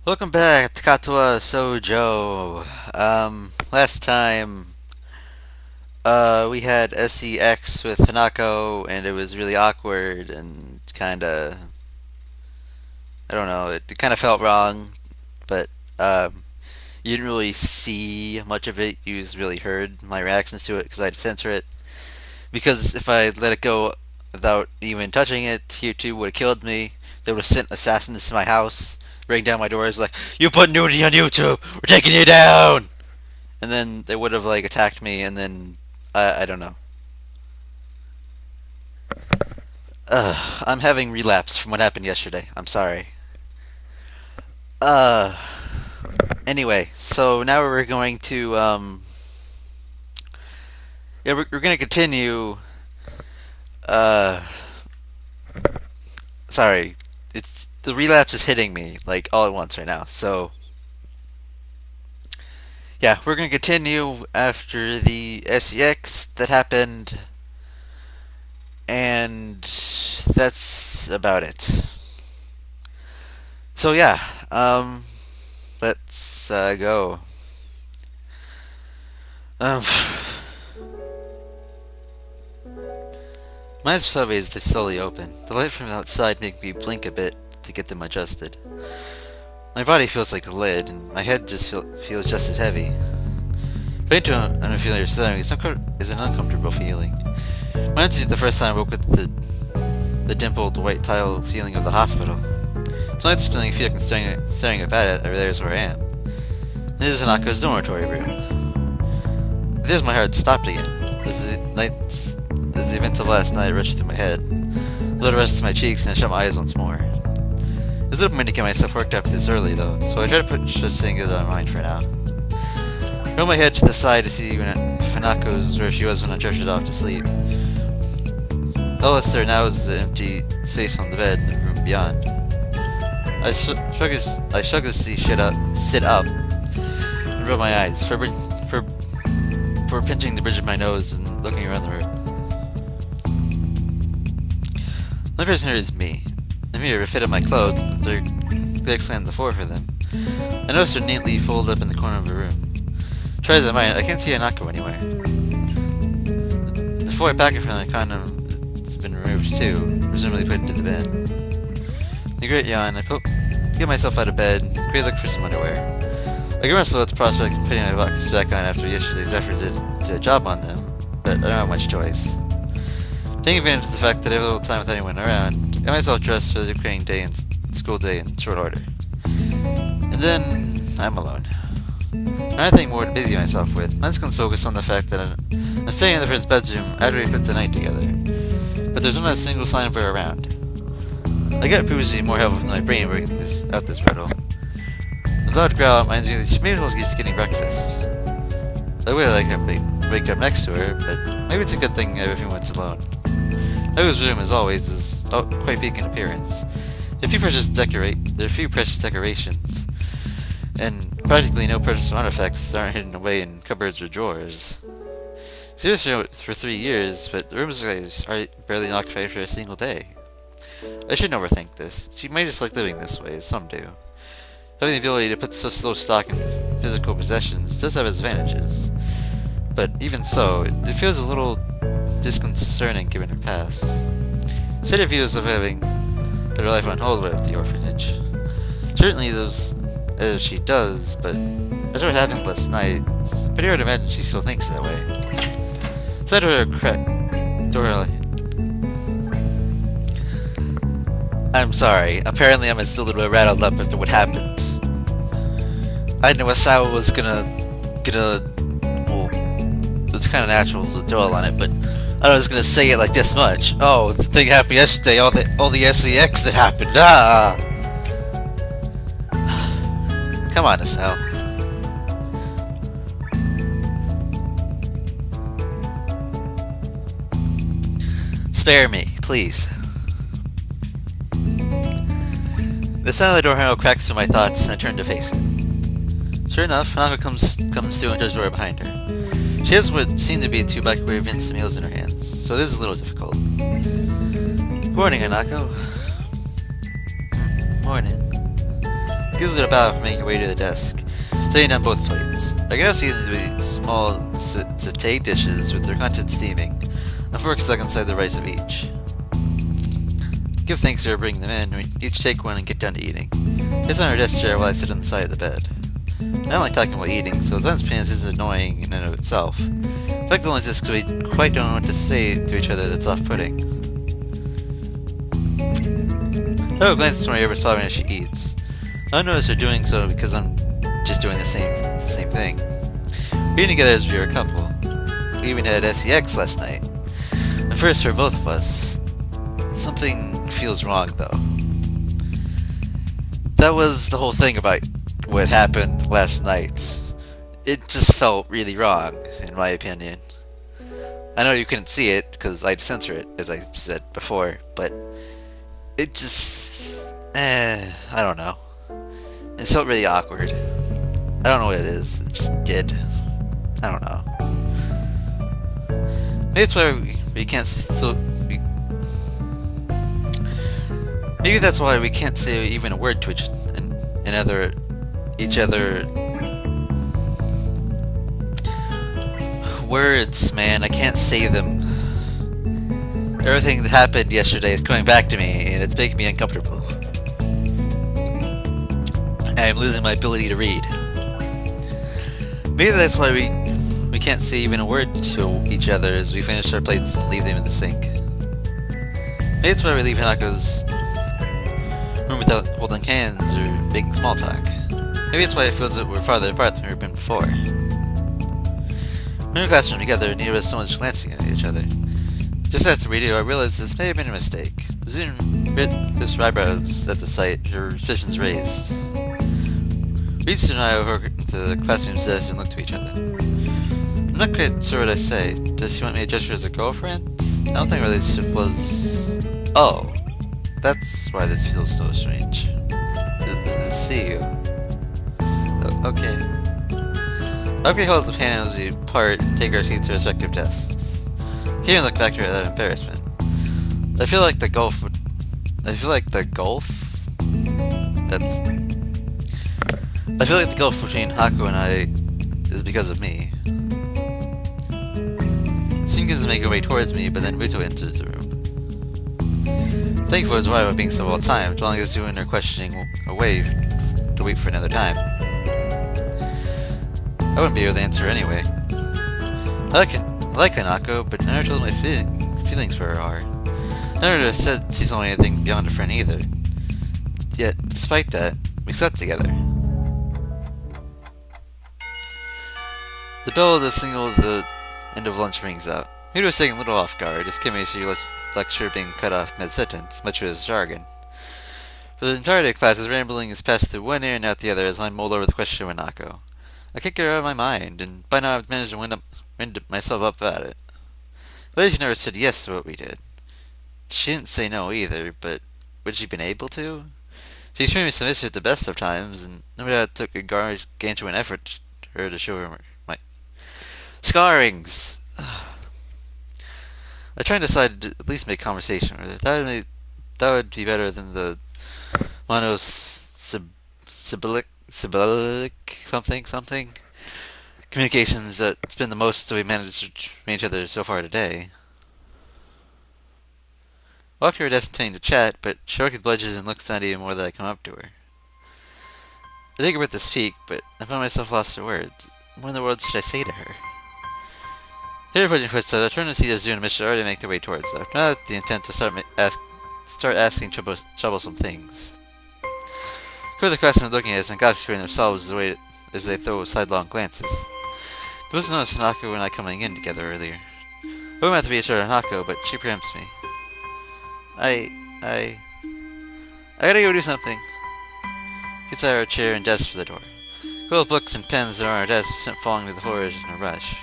Welcome back to Katawa Shoujo. Last time, we had SEX with Hanako, and it was really awkward and kinda, I don't know, it kinda felt wrong, but, you didn't really see much of it. You just really heard my reactions to it because I had to censor it. Because if I let it go without even touching it, YouTube would have killed me. They would have sent assassins to my house, breaking down my doors like, "You put nudity on YouTube! We're taking you down!" And then they would have like attacked me, and then I don't know. I'm having relapse from what happened yesterday. I'm sorry. Uh, anyway, so now we're going to yeah, we're gonna continue. Uh, sorry, it's the relapse is hitting me like all at once right now. So yeah, we're gonna continue after the SEX that happened, and that's about it. So yeah, let's go. Um, my eyes are they slowly open. The light from outside make me blink a bit to get them adjusted. My body feels like a lid, and my head feels just as heavy. Going to an unfamiliar surrounding is an uncomfortable feeling. Reminds me of the first time I woke up with the dimpled white tile ceiling of the hospital. It's only this feeling I feel like staring up at it, or there's where I am. This is Hanako's dormitory room. There's my heart stopped again. As the events of last night rushed through my head. Blood rushed to my cheeks and I shut my eyes once more. It was a little to get myself worked up this early though, so I try to put such things out of my mind for now. Roll my head to the side to see if Hanako's where she was when I drifted off to sleep. All that's there now is the empty space on the bed in the room beyond. I struggle to sit up, and rub my eyes, for pinching the bridge of my nose and looking around the room. The only person here is me. The mirror fitted my clothes, their legs on the floor for them. I noticed they're neatly folded up in the corner of the room. Try as I might, I can't see Hanako anywhere. The foil packet from the condom has been removed too, presumably put into the bin. The great yawn, I get myself out of bed, quickly look for some underwear. I can wrestle with the prospect of putting my buckets back on after yesterday's effort to do a job on them, but I don't have much choice. Taking advantage of the fact that I have a little time with anyone around, I get myself dressed for the training day and school day in short order. And then, I'm alone. Nothing more to busy myself with. My mind's focused on the fact that I'm staying in the friend's bedroom after we put the night together. But there's not a single sign of her around. I get previously more help with my brain working out this riddle. The loud growl reminds me that she may as well be just getting breakfast. I would like to wake up next to her, but maybe it's a good thing everyone's alone. Noah's room, as always, is quite big in appearance. There are few precious decorations, and practically no personal artifacts aren't hidden away in cupboards or drawers. Seriously for 3 years, but the rooms are barely occupied for a single day. I shouldn't overthink this. She may just like living this way, as some do. Having the ability to put such low stock in physical possessions does have its advantages. But even so, it feels a little disconcerting given her past. She had views of having put her life on hold at the orphanage. Certainly those as she does, but after what happened last night, it's pretty hard to imagine she still thinks that way. Inside her door, I'm sorry. Apparently I'm still a little bit rattled up after what happened. I didn't know Asawa was gonna, well, it's kinda natural to dwell on it, but I was gonna say it like this much. Oh, the thing happened yesterday, all the SEX that happened, Come on, Asawa. Spare me, please. The sound of the door handle cracks through my thoughts, and I turn to face it. Sure enough, Hanako comes to and does the door behind her. She has what seem to be 2 microwave instant meals in her hands, so this is a little difficult. Good morning, Hanako. Morning. gives it a bow, making your way to the desk, setting down both plates. I can now see them to be small satay dishes with their contents steaming, a fork stuck inside the rice of each. Give thanks for bringing them in, we each take one and get down to eating. It's on our desk chair while I sit on the side of the bed. I don't like talking about eating, so the lens is annoying in and of itself. In fact, the only is because we quite don't know what to say to each other that's off-putting. Hanako glances from my ever saw me as she eats. I don't notice her doing so because I'm just doing the same thing. Being together as we were a couple. We even had SEX last night. And first for both of us. Something feels wrong, though. That was the whole thing about what happened last night. It just felt really wrong, in my opinion. I know you couldn't see it, because I'd censor it, as I said before, but it just... I don't know. It felt really awkward. I don't know what it is. It just did. I don't know. Maybe that's why we can't maybe that's why we can't say even a word to each other. Words, man, I can't say them. Everything that happened yesterday is coming back to me, and it's making me uncomfortable. I'm losing my ability to read. Maybe that's why we can't say even a word to each other as we finish our plates and leave them in the sink. Maybe that's why we leave Hanako's room without holding hands or making small talk. Maybe that's why it feels that we're farther apart than we've been before. We're in a classroom together, neither of us so much glancing at each other. Just after we do, I realized this may have been a mistake. Zune lifts her eyebrows at the sight, her suspicions raised. Reitsu and I over to the classroom's desk and looked to each other. I'm not quite sure what I say. Does she want me to gesture as a girlfriend? I don't think our relationship was... Oh. That's why this feels so strange. See you. Okay. Okay, hold the hand as we part and take our seats to respective desks. Here and look back at that embarrassment. I feel like the gulf between Haku and I is because of me. Shinken is making her way towards me, but then Muto enters the room. Thankful is why about being so well timed, as long as you and her questioning away to wait for another time. I wouldn't be able to answer anyway. I like Hanako, but I never told my feelings for her are. I never said she's only anything beyond a friend either. Yet, despite that, we slept together. The bell of the signal at the end of lunch rings out. Muto was taken a little off guard, as Kimeshi lecture being cut off mid-sentence, much of his jargon. For the entirety of class, his rambling is passed through one ear and out the other as I mull over the question of Hanako. I can't get it out of my mind, and by now I've managed to wind myself up about it. But she never said yes to what we did. She didn't say no either, but would she been able to? She's extremely submissive at the best of times, and no doubt it took a gargantuan effort for her to show her my scarrings. I tried to decide to at least make conversation with her. That would be better than the monosyllabic something communications that's been the most that we've managed to meet each other so far today. I walk to her desk intending to chat, but she blushes and looks down even more that I come up to her. I take a breath to speak, but I find myself lost for words. What in the world should I say to her? Here, approaching footsteps, I turn to see that Zune and Mr. already make their way towards us, not with the intent to start asking troublesome things. Cover the classroom looking at us and gossiping themselves as they throw sidelong glances. There was notice Hanako and I coming in together earlier. I went out to reassure Hanako, but she preempts me. I gotta go do something. Gets out of her chair and dashes for the door. Full of books and pens that are on her desk sent falling to the floor in a rush.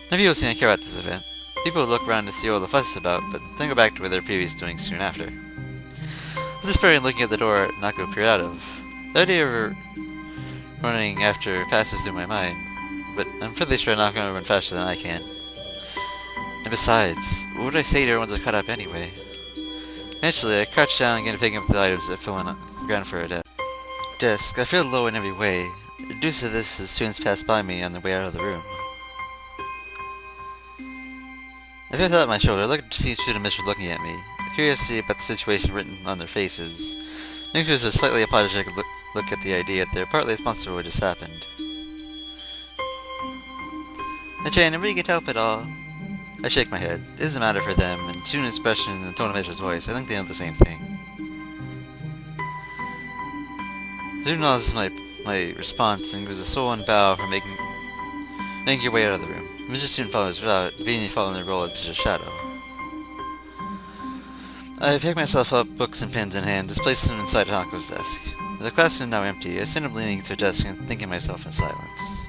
None of people seem to care about this event. People look around to see what the fuss is about, but then go back to what their previous doing soon after. With this and looking at the door Hanako peered out of, the idea of her running after passes through my mind, but I'm fairly sure Hanako will run faster than I can. And besides, what would I say to her once I caught up anyway? Eventually, I crouched down and began picking up the items that fell on the ground for her desk. desk, I feel low in every way, reduced to this as students pass by me on their way out of the room. I feel that on my shoulder, I look to see student Mr. looking at me, a curiosity about the situation written on their faces, mixed with a slightly apologetic look at the idea that they're partly responsible for what just happened. Jane, I really can't help it all. I shake my head. It doesn't matter for them, and student expression and the tone of Mr.'s voice, I think they know the same thing. The student nods my response and gives a sullen bow for making your way out of the room. Mr. Student follows without conveniently following the role of Mr. Shadow. I pick myself up, books and pens in hand, displace them inside Hanako's desk. With the classroom now empty, I stand up leaning against her desk and thinking myself in silence.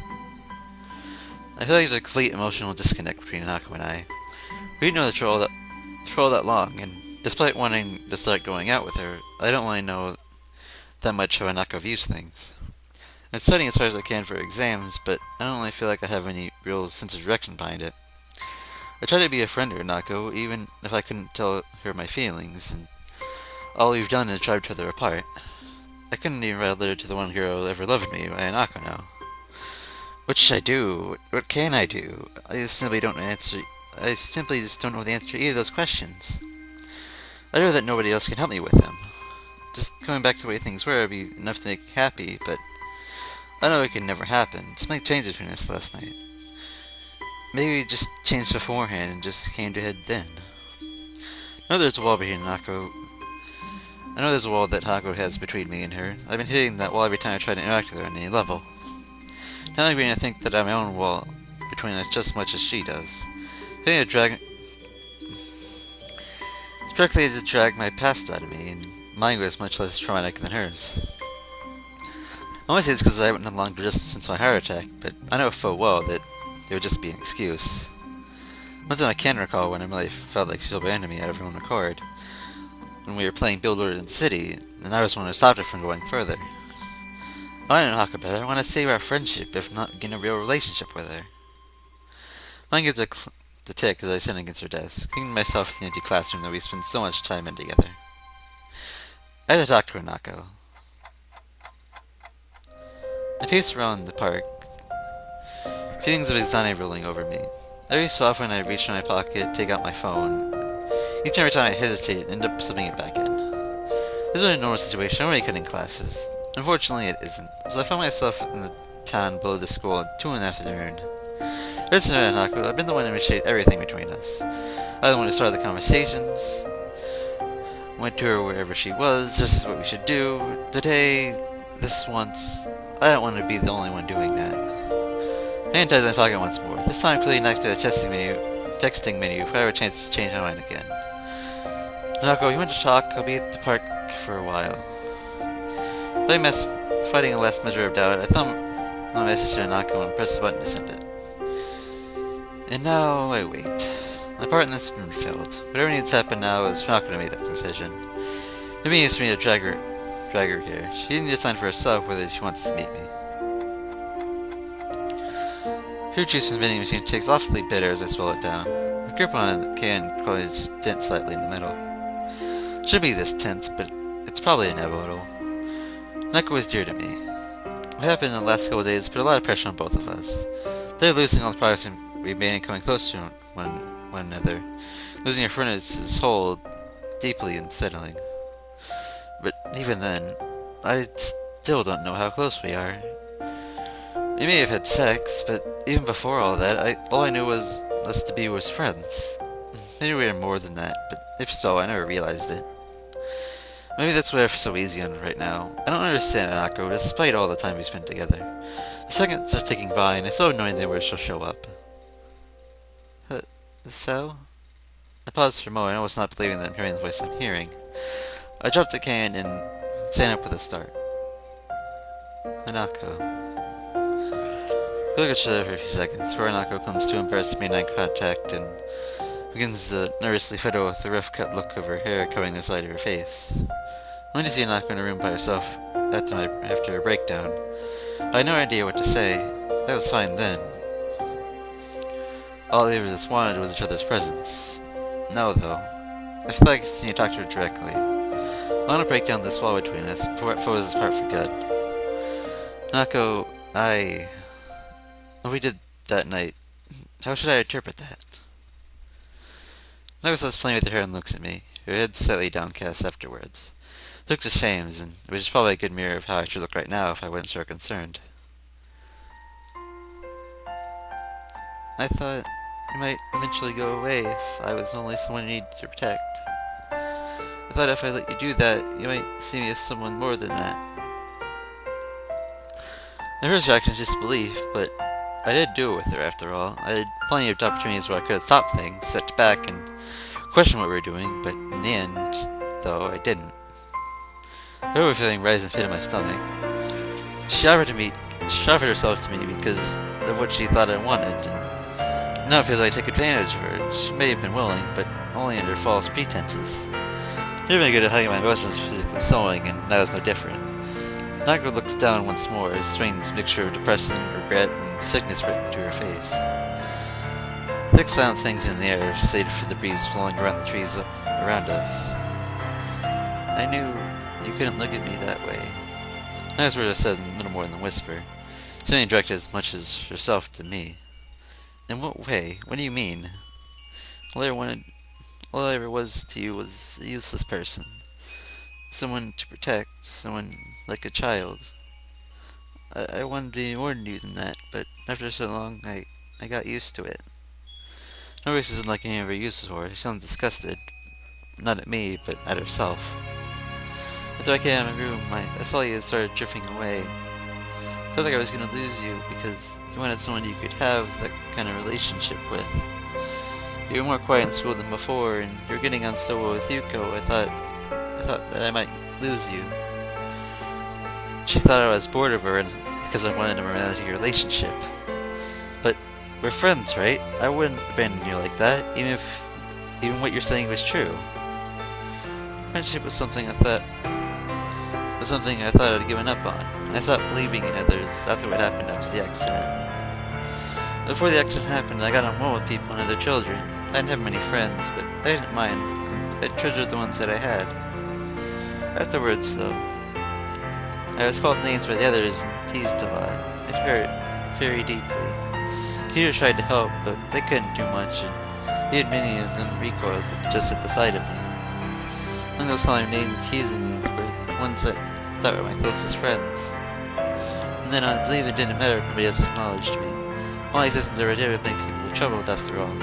I feel like there's a complete emotional disconnect between Hanako and I. We didn't know for all that long, and despite wanting to start going out with her, I don't really know that much how Hanako views things. I'm studying as hard as I can for exams, but I don't really feel like I have any real sense of direction behind it. I try to be a friend to Hanako, even if I couldn't tell her my feelings, and all we've done is drive each other apart. I couldn't even write a letter to the one girl who ever loved me by Hanako now. What should I do? What can I do? I simply just don't know the answer to either of those questions. I know that nobody else can help me with them. Just going back to the way things were would be enough to make me happy, but I know it could never happen. Something changed between us last night. Maybe it just changed beforehand and just came to head then. I know there's a wall between Hanako. I know there's a wall that Hanako has between me and her. I've been hitting that wall every time I try to interact with her on any level. Now I'm beginning to think that I have my own wall between us just as much as she does. Feeling a drag... It's practically to drag my past out of me, and mine was much less traumatic than hers. I want to say it's because I haven't had long distance since my heart attack, but I know full well that it would just be an excuse. One time I can recall when I really felt like she abandoned me out of her own accord, when we were playing Billboard in the City, and I was the one who stopped her from going further. I want to talk about her. I want to save our friendship, if not begin a real relationship with her. Mine gives the tick as I stand against her desk, thinking to myself in the empty classroom that we spend so much time in together. I have to talk to Hanako. I pace around the park, feelings of anxiety rolling over me. Every so often I reach in my pocket, take out my phone. Each and every time I hesitate, I end up slipping it back in. This is a normal situation. I'm already cutting classes. Unfortunately, it isn't. So I found myself in the town below the school at 2 in the afternoon. Ever since Hanako, I've been the one to initiate everything between us. I'm the one who started the conversations, went to her wherever she was, this is what we should do. Today, this once, I don't want to be the only one doing that. I entered my pocket once more, this time clearly not to the texting menu if I have a chance to change my mind again. Hanako, you want to talk? I'll be at the park for a while. Fighting a last measure of doubt, I thumbed my message to Hanako and pressed the button to send it. And now I wait. My part in this has been fulfilled. Whatever needs to happen now is not going to make that decision. The meaning is for me to drag her here. She didn't decide for herself whether she wants to meet me. Fruit juice from the vending machine tastes awfully bitter as I swallow it down. The grip on the can causes a dent slightly in the middle. It should be this tense, but it's probably inevitable. Hanako was dear to me. What happened in the last couple of days put a lot of pressure on both of us. They're losing all the progress and remaining coming close to one another. Losing your furnace's hold deeply unsettling. But even then, I still don't know how close we are. We may have had sex, but even before all that, all I knew was us to be was friends. Maybe we were more than that, but if so, I never realized it. Maybe that's why I feel so easy on it right now. I don't understand Hanako, despite all the time we spent together. The seconds are ticking by, and I still have no idea where she'll show up. So? I paused for a moment, almost not believing that I'm hearing the voice I'm hearing. I dropped the can and stand up with a start. Hanako. We look at each other for a few seconds, before Hanako comes to embrace me in eye contact and begins to nervously fiddle with the rough-cut look of her hair covering the side of her face. I went to see Hanako in a room by herself after her breakdown. I had no idea what to say. That was fine then. All I ever just wanted was each other's presence. Now, though, I feel like I just need to talk to her directly. I want to break down this wall between us before it falls apart for good. Hanako, what we did that night, how should I interpret that? Hanako stops playing with her hair and looks at me, her head slightly downcast afterwards. She looks ashamed, and which is probably a good mirror of how I should look right now if I wasn't so concerned. I thought you might eventually go away if I was only someone you needed to protect. I thought if I let you do that, you might see me as someone more than that. My first reaction is disbelief, but I did do it with her after all. I had plenty of opportunities where I could have stopped things, stepped back, and questioned what we were doing, but in the end, though, I didn't. I remember feeling rise and fit in my stomach. She offered herself to me because of what she thought I wanted, and now it feels like I take advantage of her. She may have been willing, but only under false pretenses. I'm really good at hiding my emotions physically sewing, and that was no different. Hanako looks down once more, a strange mixture of depression, regret, and sickness written to her face. Thick silence hangs in the air, save for the breeze flowing around the trees around us. I knew you couldn't look at me that way. Hanako's words are said in little more than a whisper, seemingly directed as much as herself to me. In what way? What do you mean? All I ever was to you was a useless person. Someone to protect, someone like a child. I wanted to be more than you than that, but after so long, I got used to it. Nobody doesn't like any of her uses for her. She sounds disgusted. Not at me, but at herself. After I came out of my room, I saw you had started drifting away. I felt like I was going to lose you because you wanted someone you could have that kind of relationship with. You were more quiet in school than before, and you were getting on so well with Yuko. I thought that I might lose you. She thought I was bored of her and because I wanted a romantic relationship. But we're friends, right? I wouldn't abandon you like that, even what you're saying was true. Friendship was something I thought I'd given up on. I stopped believing in others after what happened after the accident. Before the accident happened, I got on well with people and other children. I didn't have many friends, but I didn't mind because I treasured the ones that I had. Afterwards, though, I was called names by the others and teased a lot. It hurt very deeply. Peter tried to help, but they couldn't do much, and even many of them recoiled just at the sight of me. Among those calling names and teasing me were the ones that I thought were my closest friends. From then on, I believe it didn't matter if nobody else acknowledged me. My existence over there would make people troubled after all.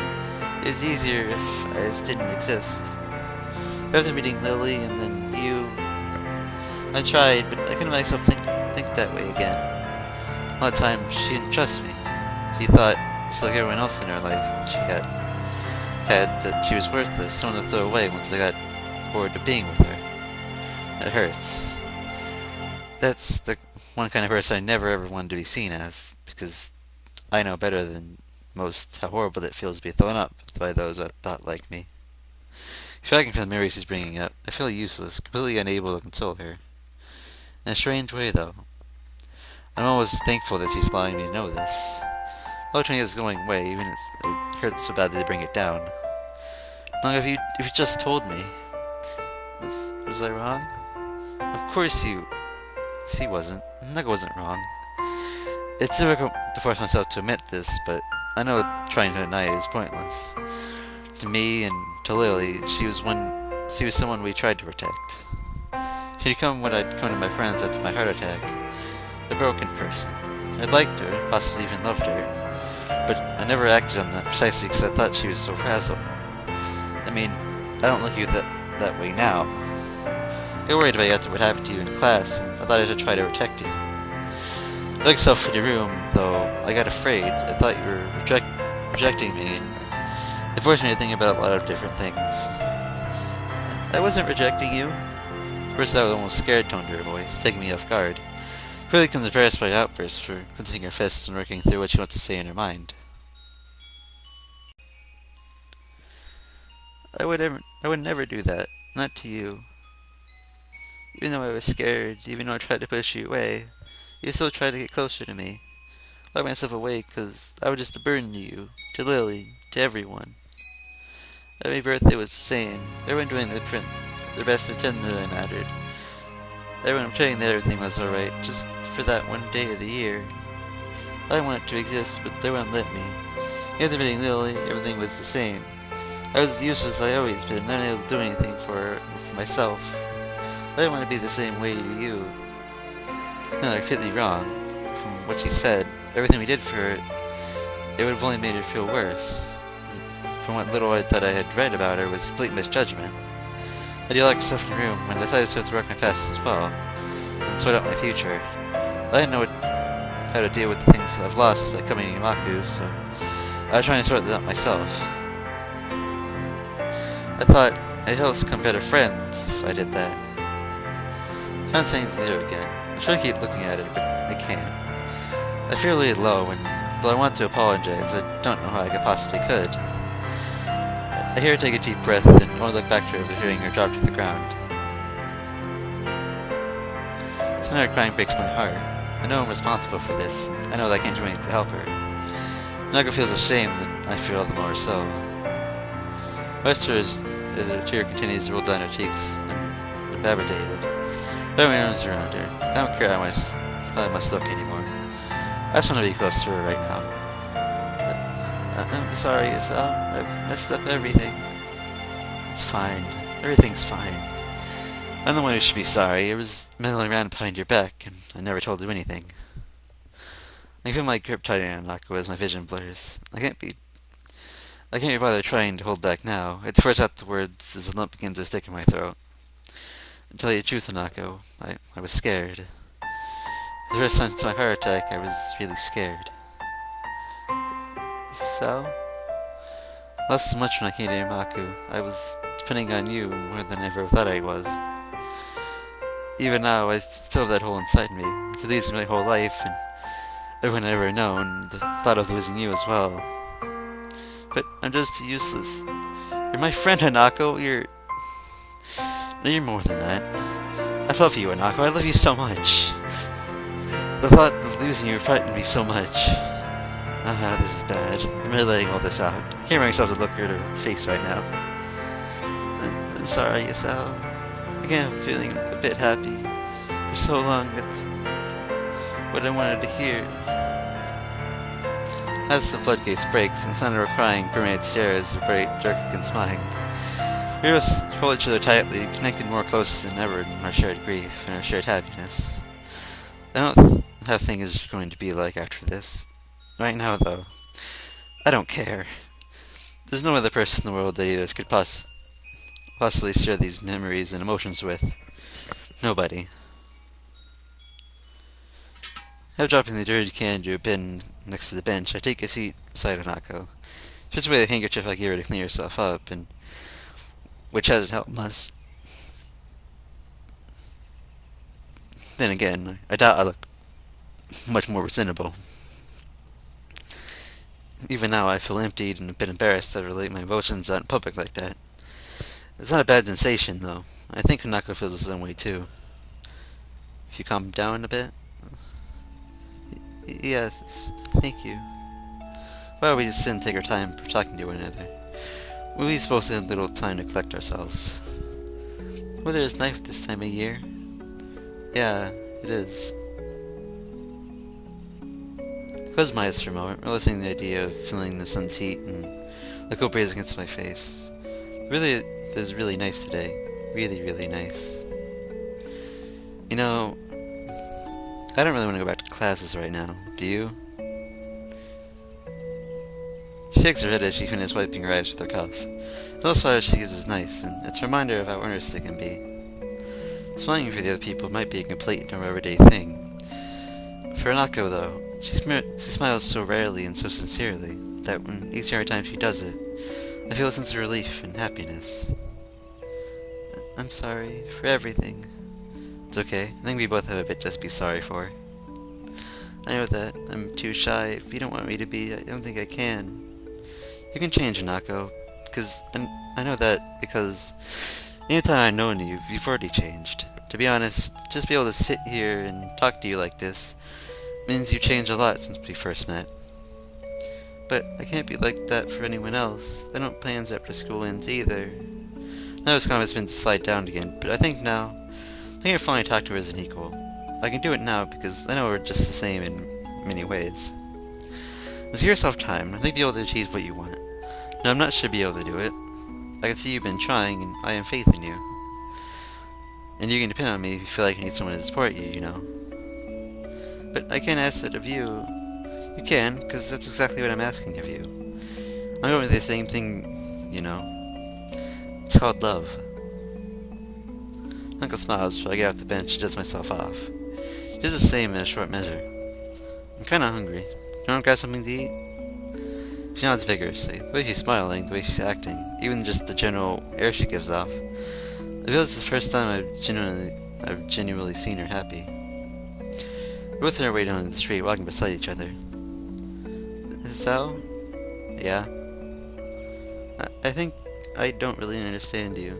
It was easier if I just didn't exist. After meeting Lily and then you, I tried, but I couldn't make myself think that way again. A lot of times, she didn't trust me. She thought, just like everyone else in her life, she had that she was worthless, someone to throw away once I got bored of being with her. That hurts. That's the one kind of person I never ever wanted to be seen as, because I know better than most how horrible it feels to be thrown up by those that thought like me. Tracking from the memories she's bringing up, I feel useless, completely unable to console her. In a strange way, though. I'm almost thankful that she's allowing me to know this. Low is going away, even if it hurts so badly to bring it down. Long if you just told me. Was I wrong? Of course he wasn't. Hanako wasn't wrong. It's difficult to force myself to admit this, but I know trying to deny it is pointless. To me and to Lily, she was someone we tried to protect. She'd become what I'd come to my friends after my heart attack. A broken person. I'd liked her, possibly even loved her, but I never acted on that precisely because I thought she was so fragile. I mean, I don't look at you that way now. I got worried about you after what happened to you in class, and I thought I should try to protect you. I looked myself in your room, though I got afraid. I thought you were rejecting me, and it forced me to think about a lot of different things. I wasn't rejecting you. First, I was almost scared toned to her voice, taking me off guard. She really becomes embarrassed by outbursts for clenching her fists and working through what she wants to say in her mind. I would never do that. Not to you. Even though I was scared, even though I tried to push you away, you still tried to get closer to me. I locked myself away because I was just a burden to you, to Lily, to everyone. Every birthday was the same. Everyone doing their best to pretend that I mattered. Everyone pretending that everything was alright, just for that one day of the year. I wanted to exist, but they wouldn't let me. After meeting Lily, everything was the same. I was as useless as I always been, unable to do anything for myself. I didn't want to be the same way to you. No, they're completely wrong. From what she said, everything we did for her, it would have only made her feel worse. From what little I thought I had read about her was complete misjudgment. I do locked herself in a room and decided to start to work my past as well, and sort out my future. I didn't know how to deal with the things I've lost by coming to Yamaku, so I was trying to sort this out myself. I thought I'd help us become better friends if I did that. So I'm saying zero again. I'm trying to keep looking at it, but I can't. I feel really low, and though I want to apologize, I don't know how I possibly could. I hear her take a deep breath, and only look back to her after hearing her drop to the ground. Somehow her crying breaks my heart. I know I'm responsible for this. I know that I can't do anything to help her. Hanako feels ashamed, and I feel all the more so. Wester as her tear continues to roll down her cheeks, and evaporated. But my arms around her. I don't care how I must look anymore. I just want to be close to her right now. I'm sorry, Isao. I've messed up everything. It's fine. Everything's fine. I'm the one who should be sorry. I was meddling around behind your back, and I never told you anything. I feel my grip tighten on Hanako as my vision blurs. I can't be bothered trying to hold back now. I force out the words as a lump begins to stick in my throat. To tell you the truth, Hanako, I was scared. For the first time since my heart attack, I was really scared. So? I lost so much when I came to Yamaku. I was depending on you more than I ever thought I was. Even now, I still have that hole inside me. To lose my whole life, and everyone I've ever known, the thought of losing you as well. But I'm just useless. You're my friend, Hanako. No, you're more than that. I love you, Hanako. I love you so much. The thought of losing you frightened me so much. This is bad. I'm really letting all this out. I can't bring myself to look at her face right now. I'm sorry, Isao. I can't help feeling a bit happy. For so long, that's what I wanted to hear. As the floodgates breaks and the sound of her crying permeates the air as her bright jerks against mine. We just hold each other tightly, connected more closely than ever in our shared grief and our shared happiness. I don't know how things are going to be like after this. Right now, though, I don't care. There's no other person in the world that either of us could possibly share these memories and emotions with. Nobody. After dropping the dirty can into a bin next to the bench, I take a seat beside Hanako. She puts away the handkerchief I gave her to clean herself up, and which hasn't helped much. Then again, I doubt I look much more presentable. Even now, I feel emptied and a bit embarrassed to relate my emotions out in public like that. It's not a bad sensation, though. I think Hanako feels the same way, too. If you calm down a bit? Yes, thank you. Why don't we just sit and take our time for talking to one another? We're supposed to have a little time to collect ourselves. Weather is nice this time of year. Yeah, it is. Close my eyes for a moment, realizing the idea of feeling the sun's heat and the cool breeze against my face. Really, it is really nice today. Really, really nice. You know, I don't really want to go back to classes right now. Do you? She shakes her head as she finishes wiping her eyes with her cuff. Those flowers she gives is nice, and it's a reminder of how earnest it can be. Smiling for the other people might be a complete and everyday thing. For Hanako, though, she smiles so rarely and so sincerely that when each and every time she does it, I feel a sense of relief and happiness. I'm sorry for everything. It's okay. I think we both have a bit just to be sorry for. I know that. I'm too shy. If you don't want me to be, I don't think I can. You can change, Hanako. I know that because anytime I've known you, you've already changed. To be honest, just be able to sit here and talk to you like this means you changed a lot since we first met. But I can't be like that for anyone else. I don't have plans after school ends either. Now his confidence been to slide down again, but I think now I can finally talk to her as an equal. I can do it now because I know we're just the same in many ways. Just give yourself time. I think you'll be able to achieve what you want. No, I'm not sure you'll be able to do it. I can see you've been trying, and I have faith in you. And you can depend on me if you feel like you need someone to support you, you know. But I can't ask that of you. You can, because that's exactly what I'm asking of you. I'm going to the same thing, you know. It's called love. Uncle smiles, so I get off the bench and dust myself off. She does the same in a short measure. I'm kinda hungry. You wanna grab something to eat? She nods vigorously. The way she's smiling, the way she's acting, even just the general air she gives off. I feel it's the first time I've genuinely seen her happy. We're both on our way down the street, walking beside each other. So? Yeah. I think I don't really understand you.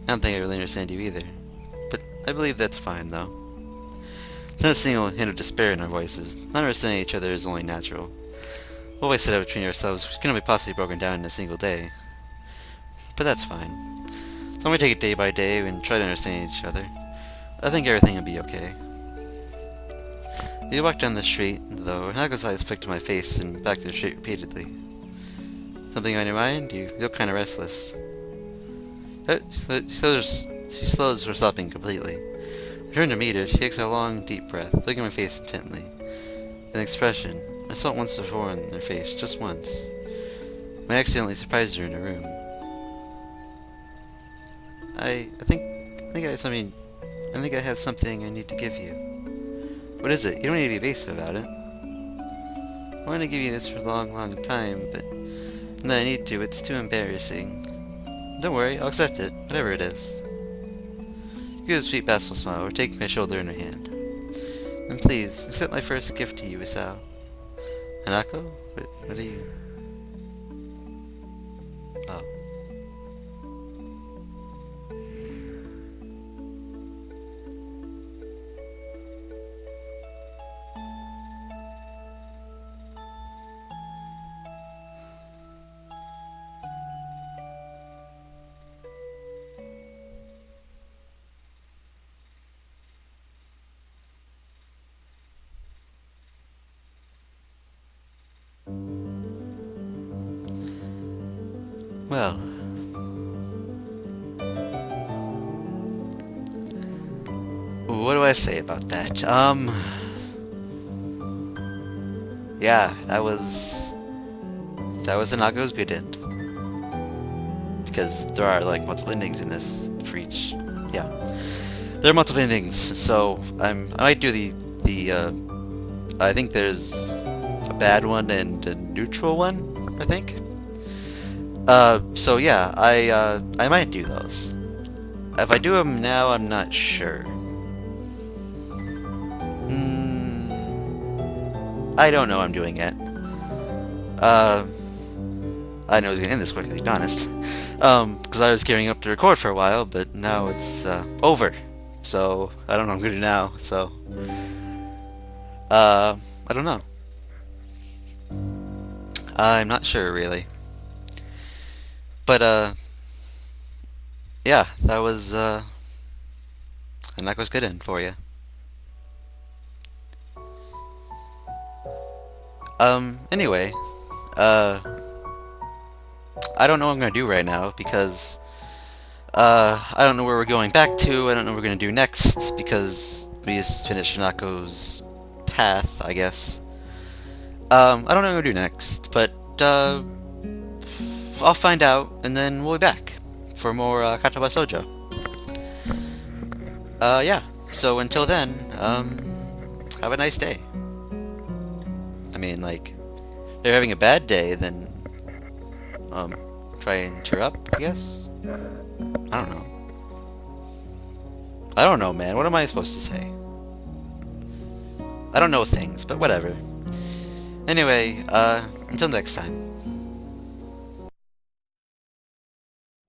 I don't think I really understand you either. But I believe that's fine, though. Not a single hint of despair in our voices. Not understanding each other is only natural. We'll always set out between ourselves, which can only possibly be broken down in a single day. But that's fine. So we take it day by day and try to understand each other. I think everything will be okay. We walk down the street, though, and Hanako's eyes flick to my face and back to the street repeatedly. Something on your mind? You feel kind of restless. She slows for stopping completely. I turn to meet her. She takes a long, deep breath, looking at my face intently. An expression. I saw it once before on her face, just once. I accidentally surprised her in her room. I think I have something I need to give you. What is it? You don't need to be evasive about it. I want to give you this for a long, long time, but now I need to. It's too embarrassing. Don't worry, I'll accept it, whatever it is. She gives a sweet, bashful smile, taking my shoulder in her hand. And please, accept my first gift to you, Isao. Hanako? What are you? Oh. Well, what do I say about that? Yeah, that was Hanako's good end. Because there are like multiple endings in this for each. Yeah, there are multiple endings, so I might do the I think there's a bad one and a neutral one, I think. So yeah, I might do those. If I do them now, I'm not sure. I don't know I'm doing it. I know I was gonna end this quickly, to be honest. Because I was gearing up to record for a while, but now it's, over. So, I don't know what I'm gonna do now, so... I don't know. I'm not sure, really. But, yeah, that was, Hanako's good end for you. Anyway, I don't know what I'm gonna do right now, because, I don't know where we're going back to, I don't know what we're gonna do next, because we just finished Hanako's path, I guess. I don't know what I'm gonna do next, but, I'll find out, and then we'll be back for more Katawa Shoujo. Yeah. So until then, have a nice day. I mean, like, if they're having a bad day, then try and cheer up, I guess. I don't know. I don't know, man. What am I supposed to say? I don't know things, but whatever. Anyway, until next time.